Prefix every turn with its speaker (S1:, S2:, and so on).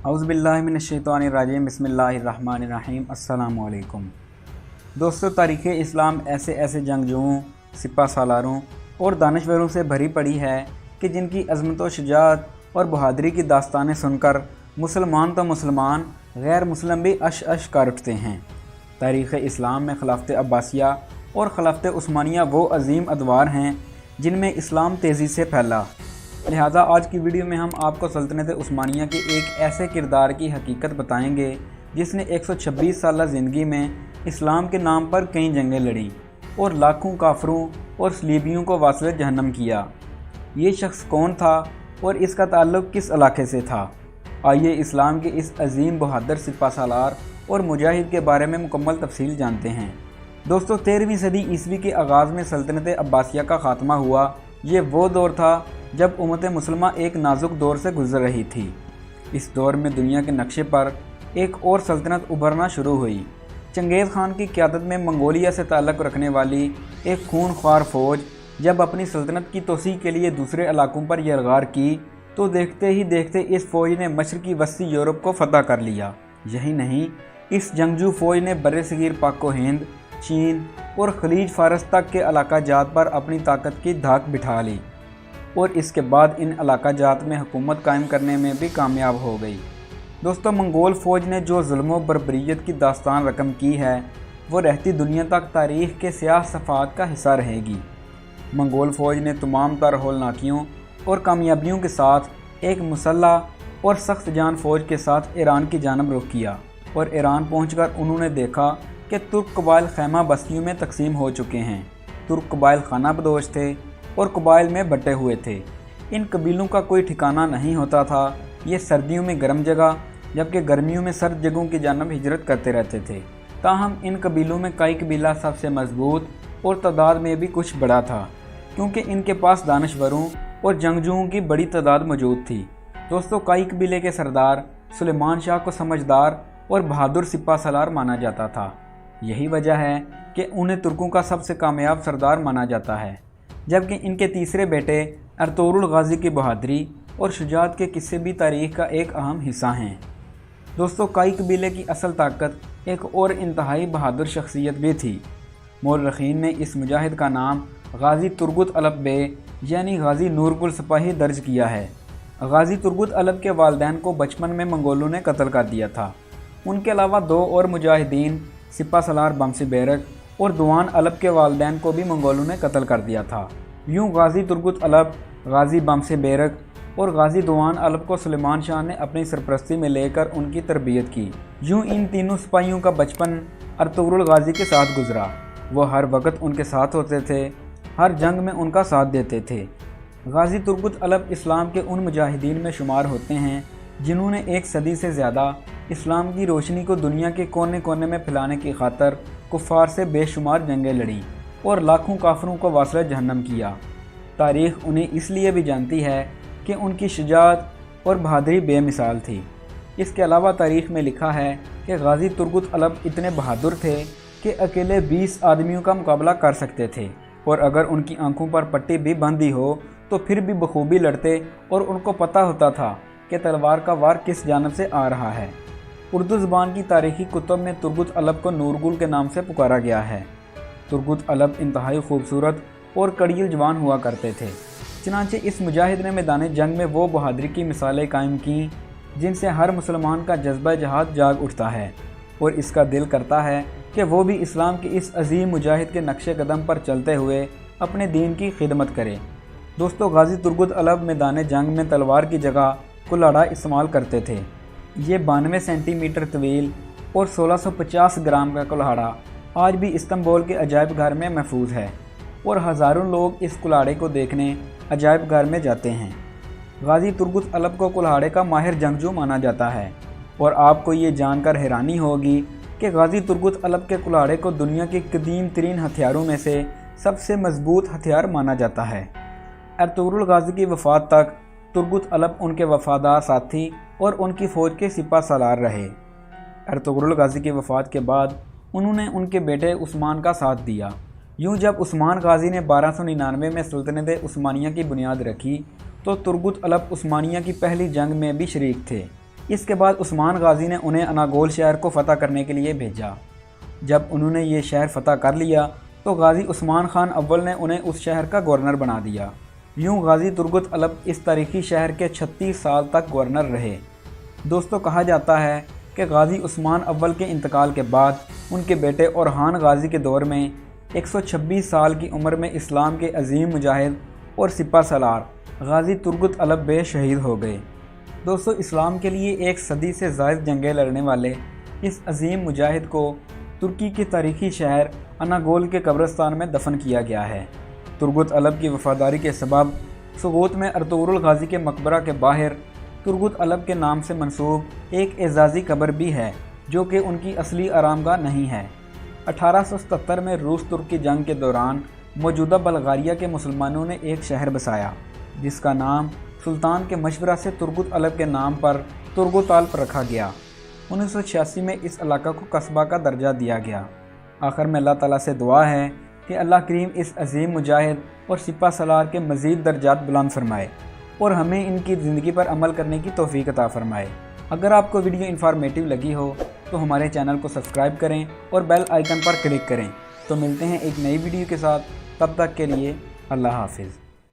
S1: औज़ुबिल्लाहिमिनश्शैतानिर्रजीम बिस्मिल्लाहिर्रहमानिर्रहीम अस्सलामु अलैकुम। दोस्तों, तारीख़ इस्लाम ऐसे ऐसे जंगजुओं, सिपा सालारों और दानश्वरों से भरी पड़ी है कि जिनकी अज़मत व शुजाअत और बहादुरी की दास्तानें सुनकर मुसलमान तो मुसलमान, गैर मुस्लिम भी अश अश कर उठते हैं। तारीख़ इस्लाम में खिलाफ़त अब्बासिया और खिलाफ़त उस्मानिया वो अजीम अदवार हैं जिनमें इस्लाम तेज़ी से फैला। लिहाजा आज की वीडियो में हम आपको सल्तनत उस्मानिया के एक ऐसे किरदार की हकीकत बताएंगे जिसने 126 साल ज़िंदगी में इस्लाम के नाम पर कई जंगें लड़ी और लाखों काफरों और सलीबियों को वासिल जहन्नम किया। ये शख्स कौन था और इसका ताल्लुक़ किस इलाके से था? आइए इस्लाम के इस अजीम बहादुर सिपा सालार और मुजाहिद के बारे में मुकम्मल तफसील जानते हैं। दोस्तों, 13वीं सदी ईस्वी के आगाज़ में सल्तनत अब्बासिया का ख़ात्मा हुआ। ये वो दौर था जब उम्मत मुसलमा एक नाजुक दौर से गुजर रही थी। इस दौर में दुनिया के नक्शे पर एक और सल्तनत उभरना शुरू हुई। चंगेज़ खान की क़यादत में मंगोलिया से ताल्लुक़ रखने वाली एक खूनख्वार फ़ौज जब अपनी सल्तनत की तोसी के लिए दूसरे इलाकों पर यलगार की तो देखते ही देखते इस फ़ौज ने मशरक़ी वस्ती यूरोप को फ़तह कर लिया। यही नहीं, इस जंगजू फ़ौज ने बर्र-ए-सग़ीर पाक व हिंद, चीन और खलीज फ़ारस तक के इलाका जात पर अपनी ताकत की धाक बिठा ली और इसके बाद इन इलाका जात में हुकूमत कायम करने में भी कामयाब हो गई। दोस्तों, मंगोल फ़ौज ने जो ज़ुल्म व बर्बरियत की दास्तान रकम की है वो रहती दुनिया तक तारीख़ के स्याह सफ़ात का हिस्सा रहेगी। मंगोल फ़ौज ने तमाम तर हौलनाकियों और कामयाबियों के साथ एक मुसल्लह और सख्त जान फ़ौज के साथ ईरान की जानब रुख किया और ईरान पहुंचकर उन्होंने देखा कि तुर्क कबाइल खैमा बस्तियों में तकसीम हो चुके हैं। तुर्क कबाइल खाना बदोश थे और कबाइल में बटे हुए थे। इन कबीलों का कोई ठिकाना नहीं होता था। ये सर्दियों में गर्म जगह जबकि गर्मियों में सर्द जगहों की जानब हिजरत करते रहते थे। ताहम इन कबीलों में काई कबीला सबसे मजबूत और तादाद में भी कुछ बड़ा था क्योंकि इनके पास दानश्वरों और जंगजुओं की बड़ी तादाद मौजूद थी। दोस्तों, काई कबीले के सरदार सुलेमान शाह को समझदार और बहादुर सिपा सालार माना जाता था। यही वजह है कि उन्हें तुर्कों का सबसे कामयाब सरदार माना जाता है, जबकि इनके तीसरे बेटे अर्तुगरुल गाज़ी की बहादुरी और शुजाअत के किस्से भी तारीख़ का एक अहम हिस्सा हैं। दोस्तों, काई कबीले की असल ताकत एक और इंतहाई बहादुर शख्सियत भी थी। मौरख़ीन ने इस मुजाहिद का नाम गाज़ी तुर्गुत अलब बे यानी गाज़ी नूरकुल सिपाही दर्ज किया है। गाज़ी तुर्गुत अलब के वालिदैन को बचपन में मंगोलों ने कत्ल कर दिया था। उनके अलावा दो और मुजाहिदीन सिपा सालार बमसी बेरक और दुआन अलब के वालिदैन को भी मंगोलों ने कत्ल कर दिया था। यूँ गाज़ी तुर्गुत अलब, गाज़ी बमसी बेरक और गाज़ी दुआन अलब को सुलेमान शाह ने अपनी सरपरस्ती में लेकर उनकी तरबियत की। यूँ इन तीनों सिपाहियों का बचपन अर्तुगरुल गाज़ी के साथ गुजरा। वो हर वक्त उनके साथ होते थे, हर जंग में उनका साथ देते थे। गाज़ी तुर्गुत अलब इस्लाम के उन मुजाहिदीन में शुमार होते हैं जिन्होंने एक सदी से ज़्यादा इस्लाम की रोशनी को दुनिया के कोने कोने में फैलाने की खातर कुफ़ार से बेशुमार जंगें लड़ी और लाखों काफरों को वासिल जहन्नम किया। तारीख़ उन्हें इसलिए भी जानती है कि उनकी शुजाअत और बहादुरी बेमिसाल थी। इसके अलावा तारीख़ में लिखा है कि गाज़ी तुर्गुत अलब इतने बहादुर थे कि अकेले 20 आदमियों का मुकाबला कर सकते थे और अगर उनकी आंखों पर पट्टी भी बंधी हो तो फिर भी बखूबी लड़ते और उनको पता होता था कि तलवार का वार किस जानब से आ रहा है। उर्दू ज़बान की तारीख़ी कुतुब में तुर्गुत अलब को नूरगुल के नाम से पुकारा गया है। तुर्गुत अलब इंतहाई खूबसूरत और कड़ियल जवान हुआ करते थे। चनांचे इस मुजाहिद ने मैदान जंग में वो बहादुरी की मिसालें कायम की जिनसे हर मुसलमान का जज्बा जहाद जाग उठता है और इसका दिल करता है कि वो भी इस्लाम के इस अजीम मुजाहिद के नक्शे कदम पर चलते हुए अपने दीन की खिदमत करे। दोस्तों, गाज़ी तुर्गुत अलब मैदान जंग में तलवार की जगह कुल्हाड़ा इस्तेमाल करते थे। ये 92 सेंटीमीटर तवील और 1650 ग्राम का कुल्हाड़ा आज भी इस्तांबुल के अजायब घर में महफूज है और हज़ारों लोग इस कुल्हाड़े को देखने अजायब घर में जाते हैं। गाज़ी तुर्गुत अलब को कुल्हाड़े का माहिर जंगजू माना जाता है और आपको ये जानकर हैरानी होगी कि गाज़ी तुर्गुत अलब के कुल्हाड़े को दुनिया के कदीम तरीन हथियारों में से सबसे मजबूत हथियार माना जाता है। अर्तुगरुल गाज़ी की वफ़ात तक तुर्गुत अलब उनके वफ़ादार साथी और उनकी फ़ौज के सिपा सालार रहे। अर्तुगरुल गाज़ी की वफ़ात के बाद उन्होंने उनके बेटे उस्मान का साथ दिया। यूँ जब उस्मान गाज़ी ने 1299 में सल्तनत उस्मानिया की बुनियाद रखी तो तुर्गुत अलब उस्मानिया की पहली जंग में भी शरीक थे। اس کے بعد عثمان غازی نے انہیں اناگول شہر کو فتح کرنے کے لیے بھیجا۔ جب انہوں نے یہ شہر فتح کر لیا تو غازی عثمان خان اول نے انہیں اس شہر کا گورنر بنا دیا۔ یوں غازی ترغت الب اس تاریخی شہر کے 36 سال تک گورنر رہے۔ دوستو، کہا جاتا ہے کہ غازی عثمان اول کے انتقال کے بعد ان کے بیٹے اورحان غازی کے دور میں 126 سال کی عمر میں اسلام کے عظیم مجاہد اور سپہ سالار غازی ترغت الب بے شہید ہو گئے۔ دوستو، اسلام کے لیے 1 صدی سے زائد جنگیں لڑنے والے اس عظیم مجاہد کو ترکی کے تاریخی شہر اناگول کے قبرستان میں دفن کیا گیا ہے۔ ترغت الب کی وفاداری کے سبب سغوت میں ارطغرل غازی کے مقبرہ کے باہر ترغت الب کے نام سے منسوب ایک اعزازی قبر بھی ہے، جو کہ ان کی اصلی آرامگاہ نہیں ہے۔ 1877 میں روس ترک کی جنگ کے دوران موجودہ بلغاریہ کے مسلمانوں نے ایک شہر بسایا جس کا نام سلطان کے مشورہ سے ترغت الب کے نام پر ترغوتالپ رکھا گیا۔ 1986 میں اس علاقہ کو قصبہ کا درجہ دیا گیا۔ آخر میں اللہ تعالیٰ سے دعا ہے کہ اللہ کریم اس عظیم مجاہد اور سپہ سالار کے مزید درجات بلند فرمائے اور ہمیں ان کی زندگی پر عمل کرنے کی توفیق عطا فرمائے۔ اگر آپ کو ویڈیو انفارمیٹیو لگی ہو تو ہمارے چینل کو سبسکرائب کریں اور بیل آئیکن پر کلک کریں۔ تو ملتے ہیں ایک نئی ویڈیو کے ساتھ، تب تک کے لیے اللہ حافظ۔